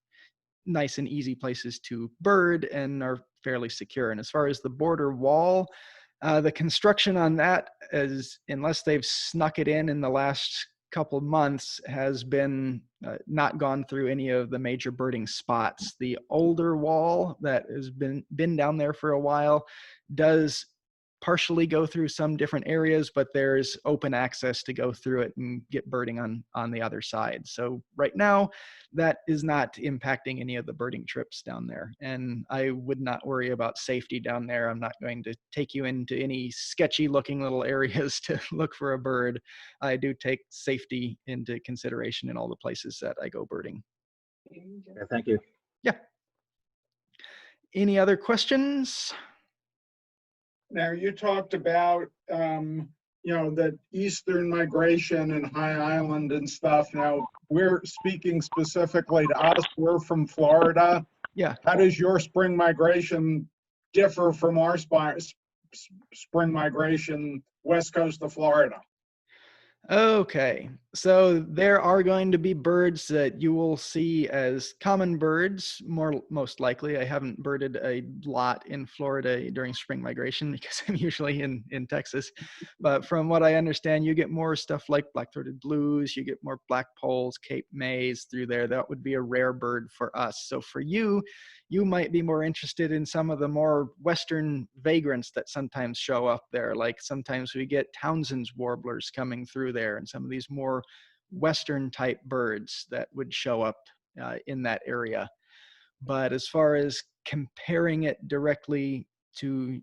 nice and easy places to bird and are fairly secure. And as far as the border wall, the construction on that, unless they've snuck it in the last couple of months, has been not gone through any of the major birding spots. The older wall that has been down there for a while does partially go through some different areas, but there's open access to go through it and get birding on the other side. So right now, that is not impacting any of the birding trips down there. And I would not worry about safety down there. I'm not going to take you into any sketchy looking little areas to look for a bird. I do take safety into consideration in all the places that I go birding. Yeah, thank you. Yeah. Any other questions? Now, you talked about that eastern migration and high island and stuff. Now, we're speaking specifically to us. We're from Florida. Yeah. How does your spring migration differ from our spring migration west coast of Florida? Okay, so there are going to be birds that you will see as common birds, most likely. I haven't birded a lot in Florida during spring migration because I'm usually in Texas. But from what I understand, you get more stuff like black-throated blues, you get more blackpolls, Cape Mays through there. That would be a rare bird for us. So for you, you might be more interested in some of the more western vagrants that sometimes show up there. Like sometimes we get Townsend's warblers coming through there and some of these more western type birds that would show up in that area. But as far as comparing it directly to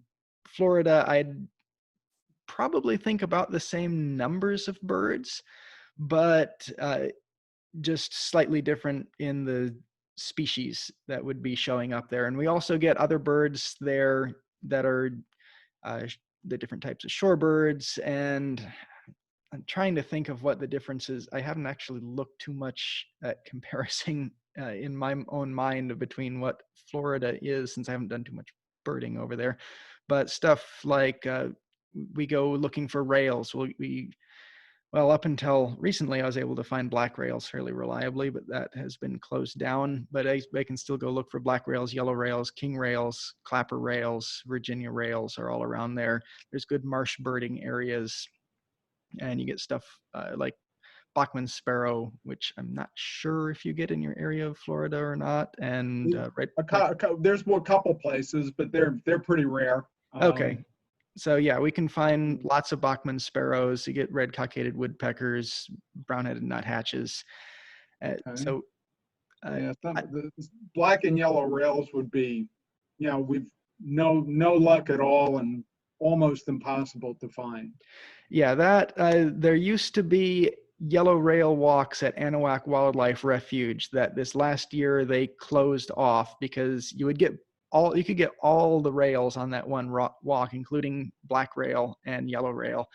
Florida, I'd probably think about the same numbers of birds, but just slightly different in the species that would be showing up there. And we also get other birds there that are the different types of shorebirds. And I'm trying to think of what the difference is. I haven't actually looked too much at comparison in my own mind between what Florida is, since I haven't done too much birding over there. But stuff like we go looking for rails. Well, up until recently, I was able to find black rails fairly reliably, but that has been closed down. But I can still go look for black rails, yellow rails, king rails, clapper rails, Virginia rails are all around there. There's good marsh birding areas, and you get stuff like Bachman's sparrow, which I'm not sure if you get in your area of Florida or not. And there's a couple places, but they're pretty rare. Okay. So yeah, we can find lots of Bachman's sparrows. You get red cockaded woodpeckers, brown-headed nuthatches. Okay. So the black and yellow rails would be, we've no luck at all and almost impossible to find. Yeah, that there used to be yellow rail walks at Anahuac Wildlife Refuge that this last year they closed off because you could get all the rails on that one walk, including black rail and yellow rail.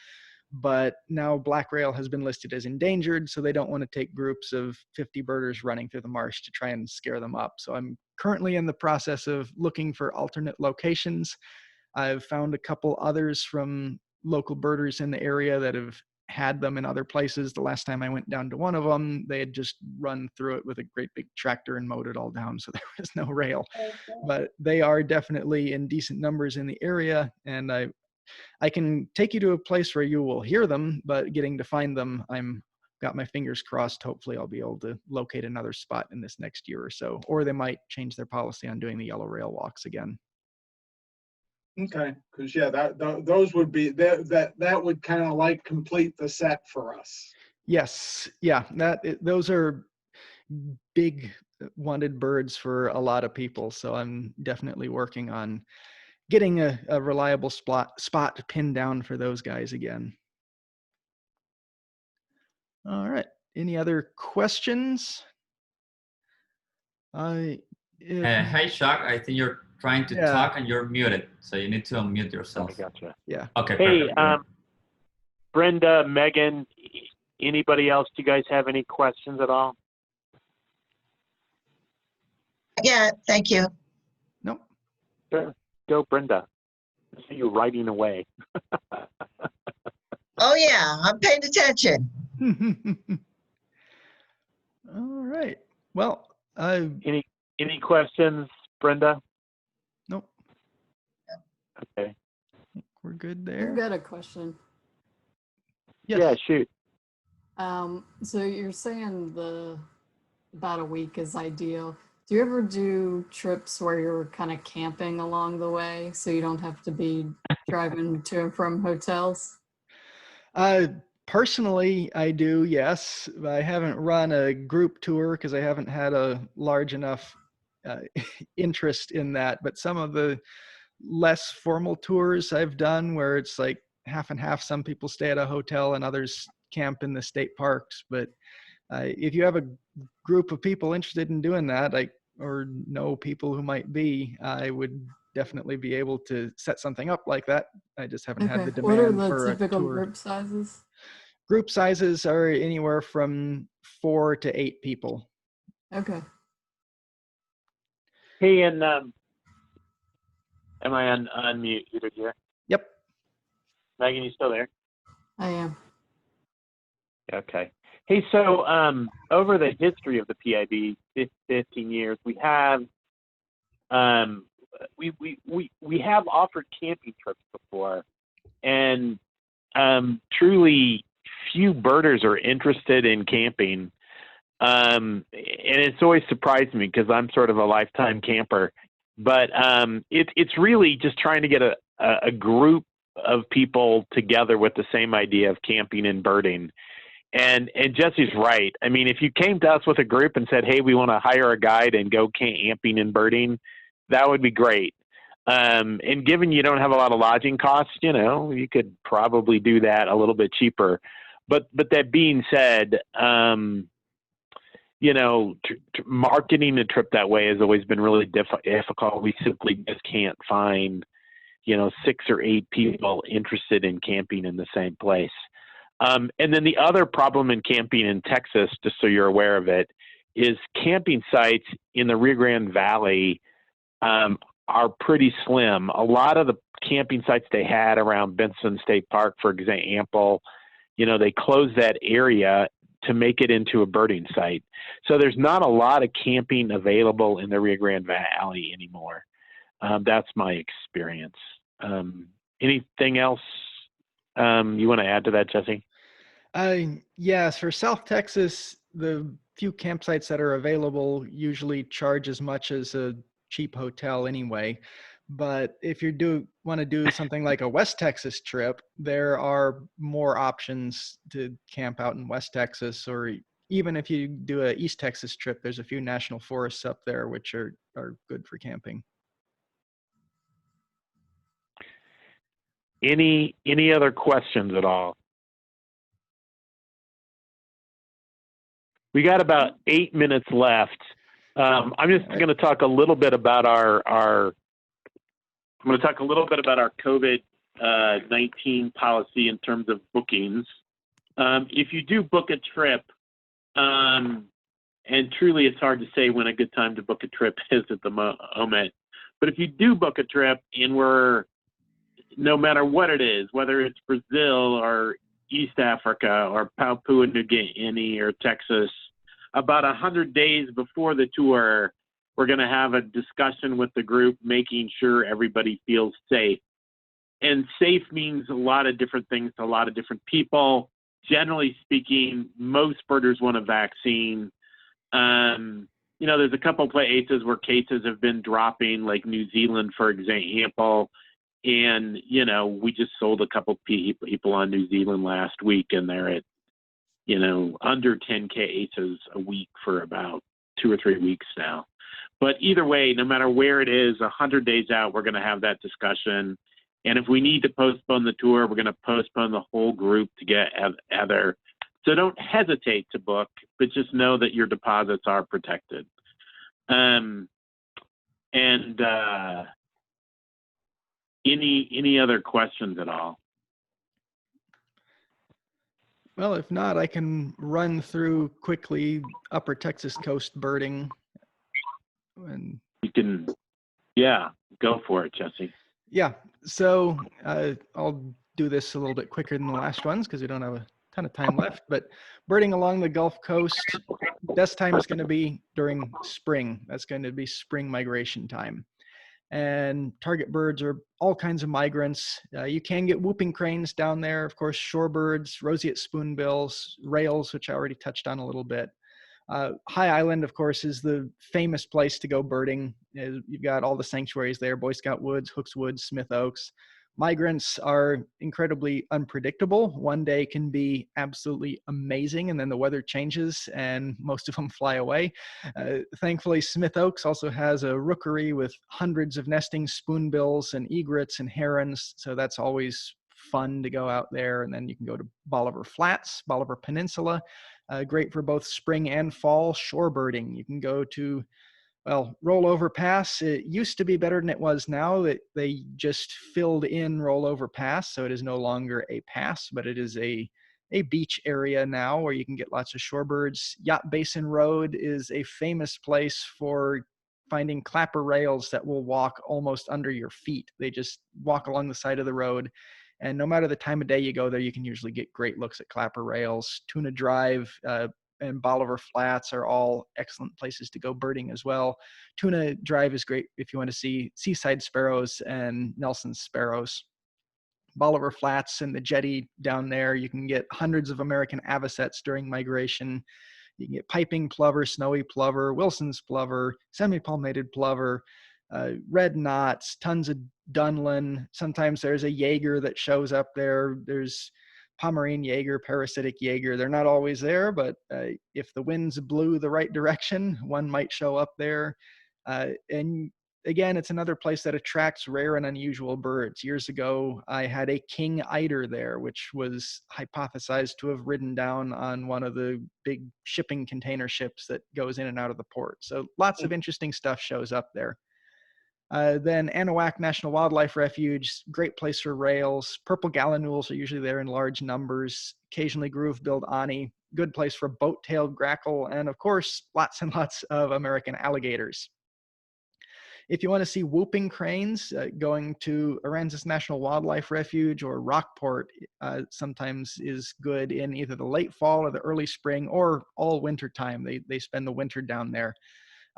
But now black rail has been listed as endangered, so they don't want to take groups of 50 birders running through the marsh to try and scare them up. So I'm currently in the process of looking for alternate locations. I've found a couple others from local birders in the area that have had them in other places. The last time I went down to one of them, they had just run through it with a great big tractor and mowed it all down, so there was no rail. But they are definitely in decent numbers in the area, and I can take you to a place where you will hear them, but getting to find them, I'm got my fingers crossed. Hopefully I'll be able to locate another spot in this next year or so, or they might change their policy on doing the yellow rail walks again. Okay, because those would be that would kind of like complete the set for us. Yes, yeah, those are big wanted birds for a lot of people. So I'm definitely working on getting a reliable spot pinned down for those guys again. All right. Any other questions? Hey, Chuck, I think you're trying to talk and you're muted, so you need to unmute yourself. I gotcha. Yeah. Okay. Hey, Brenda, Megan, anybody else? Do you guys have any questions at all? Yeah, thank you. Nope. Sure. Go, Brenda. I see you writing away. Oh yeah, I'm paying attention. All right. Well, any questions, Brenda? Nope. Okay. We're good there. I've got a question. Yes. Yeah, shoot. So you're saying about a week is ideal. Do you ever do trips where you're kind of camping along the way so you don't have to be driving to and from hotels? Personally, I do, yes. I haven't run a group tour because I haven't had a large enough interest in that. But some of the less formal tours I've done where it's like half and half, some people stay at a hotel and others camp in the state parks. But if you have a group of people interested in doing that, or know people who might be, I would definitely be able to set something up like that. I just haven't had Okay. the What are demand the for a typical tour. group sizes? Group sizes are anywhere from 4 to 8 people. Okay. Hey, and am I on mute here? Yep. Megan, you still there? I am. Okay. Hey, so over the history of the PIB, 15 years, we have we have offered camping trips before, and truly few birders are interested in camping. And it's always surprised me because I'm sort of a lifetime camper. But it's really just trying to get a group of people together with the same idea of camping and birding. And Jesse's right. I mean, if you came to us with a group and said, "Hey, we want to hire a guide and go camping and birding," that would be great. And given you don't have a lot of lodging costs, you could probably do that a little bit cheaper. But that being said, marketing a trip that way has always been really difficult. We simply just can't find, 6 or 8 people interested in camping in the same place. And then the other problem in camping in Texas, just so you're aware of it, is camping sites in the Rio Grande Valley are pretty slim. A lot of the camping sites they had around Benson State Park, for example, they closed that area to make it into a birding site. So there's not a lot of camping available in the Rio Grande Valley anymore. That's my experience. Anything else you want to add to that, Jesse? Yes, for South Texas, the few campsites that are available usually charge as much as a cheap hotel anyway. But if you want to do something like a West Texas trip, there are more options to camp out in West Texas, or even if you do a East Texas trip, there's a few national forests up there which are good for camping. Any other questions at all? We got about 8 minutes left. I'm just going to talk a little bit about our COVID-19 policy in terms of bookings. If you do book a trip, and truly it's hard to say when a good time to book a trip is at the moment, but if you do book a trip and no matter what it is, whether it's Brazil or East Africa or Papua New Guinea or Texas, about 100 days before the tour, we're going to have a discussion with the group, making sure everybody feels safe. And safe means a lot of different things to a lot of different people. Generally speaking, most birders want a vaccine. There's a couple places where cases have been dropping, like New Zealand, for example. And, we just sold a couple people on New Zealand last week, and they're at, under 10 cases a week for about 2 or 3 weeks now. But either way, no matter where it is, 100 days out, we're going to have that discussion. And if we need to postpone the tour, we're going to postpone the whole group together. So don't hesitate to book, but just know that your deposits are protected. Any other questions at all? Well, if not, I can run through quickly Upper Texas coast birding. And you can, go for it, Jesse. Yeah, so I'll do this a little bit quicker than the last ones because we don't have a ton of time left. But birding along the Gulf Coast, best time is going to be during spring. That's going to be spring migration time. And target birds are all kinds of migrants. You can get whooping cranes down there, of course, shorebirds, roseate spoonbills, rails, which I already touched on a little bit. High Island, of course, is the famous place to go birding. You've got all the sanctuaries there, Boy Scout Woods, Hooks Woods, Smith Oaks. Migrants are incredibly unpredictable. One day can be absolutely amazing, and then the weather changes and most of them fly away. Thankfully, Smith Oaks also has a rookery with hundreds of nesting spoonbills and egrets and herons, so that's always fun to go out there. And then you can go to Bolivar Flats, Bolivar Peninsula, great for both spring and fall shorebirding. You can go to Well, Rollover Pass, it used to be better than it was now. That they just filled in Rollover Pass, so it is no longer a pass, but it is a beach area now where you can get lots of shorebirds. Yacht Basin Road is a famous place for finding clapper rails that will walk almost under your feet. They just walk along the side of the road. And no matter the time of day you go there, you can usually get great looks at clapper rails. Tuna Drive and Bolivar Flats are all excellent places to go birding as well. Tuna Drive is great if you want to see seaside sparrows and Nelson's sparrows. Bolivar Flats and the jetty down there, you can get hundreds of American avocets during migration. You can get piping plover, snowy plover, Wilson's plover, semi-palmated plover, red knots, tons of dunlin. Sometimes there's a Jaeger that shows up there. There's Pomeranian Jaeger, parasitic Jaeger. They're not always there, but if the winds blew the right direction, one might show up there. And again, it's another place that attracts rare and unusual birds. Years ago, I had a king eider there, which was hypothesized to have ridden down on one of the big shipping container ships that goes in and out of the port. So lots of interesting stuff shows up there. Then Anahuac National Wildlife Refuge, great place for rails. Purple gallinules are usually there in large numbers. Occasionally groove-billed ani, good place for boat-tailed grackle, and of course, lots and lots of American alligators. If you want to see whooping cranes, going to Aransas National Wildlife Refuge or Rockport sometimes is good in either the late fall or the early spring or all winter time. They spend the winter down there.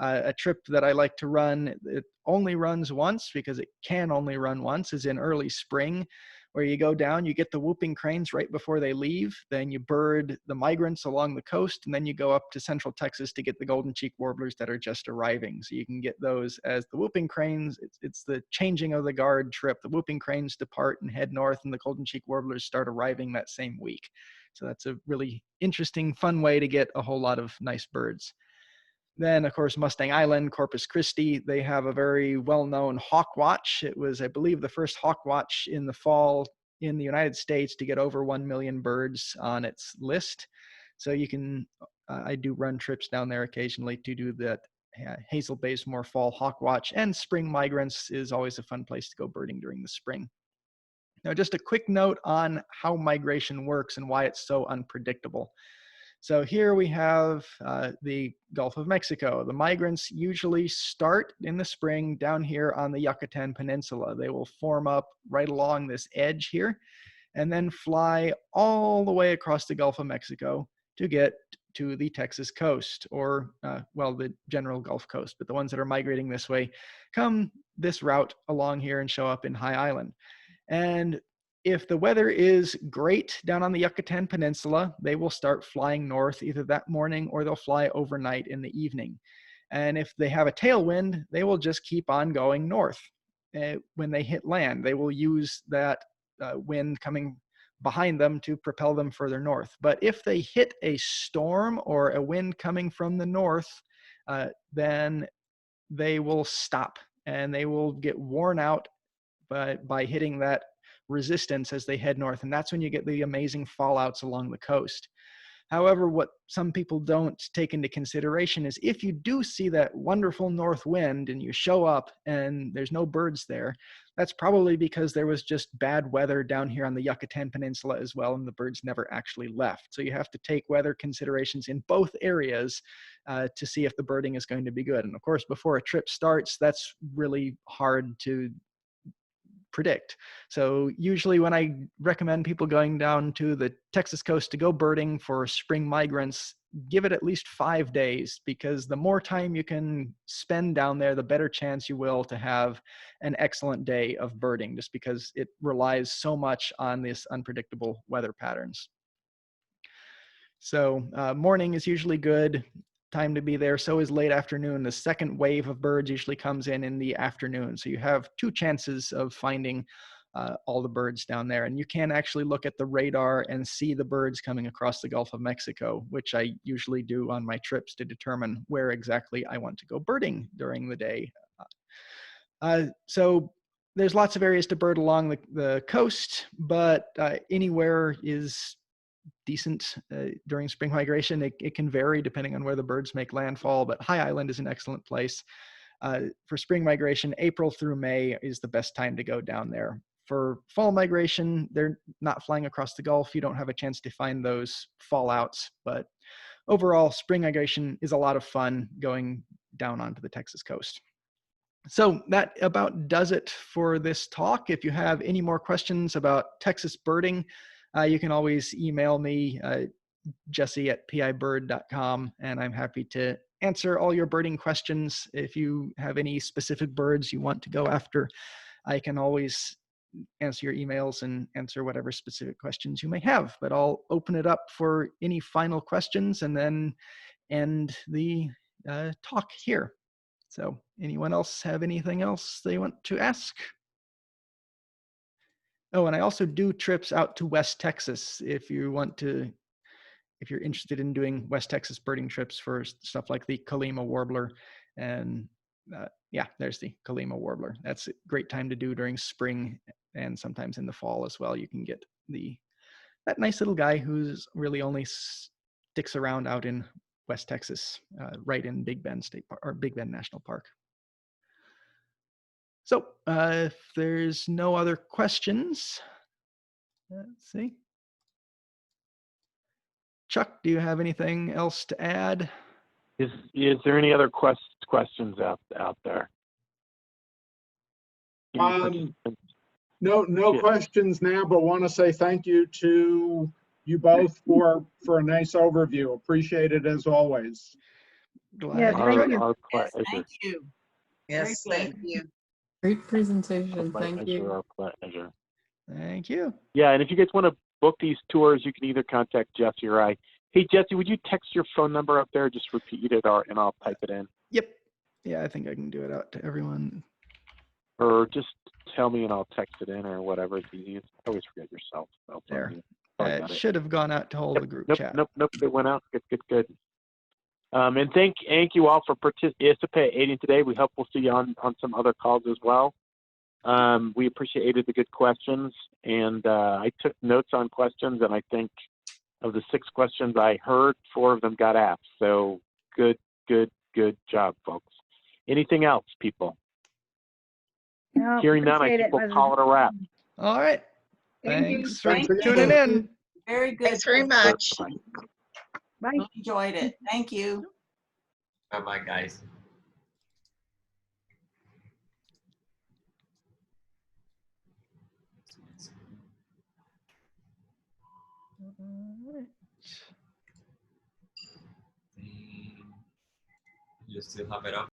A trip that I like to run, it only runs once because it can only run once, is in early spring, where you go down, you get the whooping cranes right before they leave, then you bird the migrants along the coast, and then you go up to central Texas to get the golden cheek warblers that are just arriving. So you can get those as the whooping cranes. It's the changing of the guard trip. The whooping cranes depart and head north, and the golden cheek warblers start arriving that same week. So that's a really interesting, fun way to get a whole lot of nice birds. Then, of course, Mustang Island, Corpus Christi, they have a very well-known hawk watch. It was, I believe, the first hawk watch in the fall in the United States to get over 1 million birds on its list. So you can, I do run trips down there occasionally to do that Hazel Baysmore Fall Hawk Watch, and spring migrants is always a fun place to go birding during the spring. Now, just a quick note on how migration works and why it's so unpredictable. So here we have the Gulf of Mexico. The migrants usually start in the spring down here on the Yucatan Peninsula. They will form up right along this edge here and then fly all the way across the Gulf of Mexico to get to the Texas coast, or, well, the general Gulf Coast, but the ones that are migrating this way come this route along here and show up in High Island. And if the weather is great down on the Yucatan Peninsula, they will start flying north either that morning or they'll fly overnight in the evening. And if they have a tailwind, they will just keep on going north. When they hit land, they will use that wind coming behind them to propel them further north. But if they hit a storm or a wind coming from the north, then they will stop and they will get worn out by hitting that resistance as they head north. And that's when you get the amazing fallouts along the coast. However, what some people don't take into consideration is if you do see that wonderful north wind and you show up and there's no birds there, that's probably because there was just bad weather down here on the Yucatan Peninsula as well, and the birds never actually left. So you have to take weather considerations in both areas to see if the birding is going to be good. And of course, before a trip starts, that's really hard to predict. So usually when I recommend people going down to the Texas coast to go birding for spring migrants, give it at least 5 days, because the more time you can spend down there, the better chance you will to have an excellent day of birding, just because it relies so much on this unpredictable weather patterns. So morning is usually good time to be there. So is late afternoon. The second wave of birds usually comes in the afternoon. So you have 2 chances of finding all the birds down there. And you can actually look at the radar and see the birds coming across the Gulf of Mexico, which I usually do on my trips to determine where exactly I want to go birding during the day. So there's lots of areas to bird along the coast, but anywhere is decent during spring migration. It can vary depending on where the birds make landfall, but High Island is an excellent place. For spring migration, April through May is the best time to go down there. For fall migration, they're not flying across the Gulf. You don't have a chance to find those fallouts, but overall, spring migration is a lot of fun going down onto the Texas coast. So that about does it for this talk. If you have any more questions about Texas birding, you can always email me, jesse@pibird.com, and I'm happy to answer all your birding questions. If you have any specific birds you want to go after, I can always answer your emails and answer whatever specific questions you may have. But I'll open it up for any final questions and then end the talk here. So anyone else have anything else they want to ask? Oh, and I also do trips out to West Texas if you want to, if you're interested in doing West Texas birding trips for stuff like the Kalima warbler. And yeah, there's the Kalima warbler. That's a great time to do during spring and sometimes in the fall as well. You can get that nice little guy who's really only sticks around out in West Texas, right in Big Bend State Park or Big Bend National Park. So if there's no other questions, let's see. Chuck, do you have anything else to add? Is there any other questions out there? No Yeah. questions now, but want to say thank you to you both for a nice overview. Appreciate it as always. Yes, thank you. Our Yes, pleasure. thank you. Yes, Very thank you. Great presentation. Our Thank you. pleasure. Our pleasure. Thank you. Yeah, and if you guys want to book these tours, you can either contact Jesse or I. Hey, Jesse, would you text your phone number up there? Just repeat it, and I'll type it in. Yep. Yeah, I think I can do it out to everyone. Or just tell me and I'll text it in or whatever is easiest. I always forget yourself. So There. probably It got it. should have gone out to all the group Nope, chat. nope. It went out. Good. And thank you all for participating today. We hope we'll see you on some other calls as well. We appreciated the good questions, and I took notes on questions, and I think of the 6 questions I heard, 4 of them got asked. So good job, folks. Anything else, people? No, Hearing none, I appreciate think it. we'll call it a wrap. All right. Thank you. Thanks for Thank you. tuning in. Very good. Thanks very much. Bye. Enjoyed it. Thank you. Bye-bye, guys. You still have it up?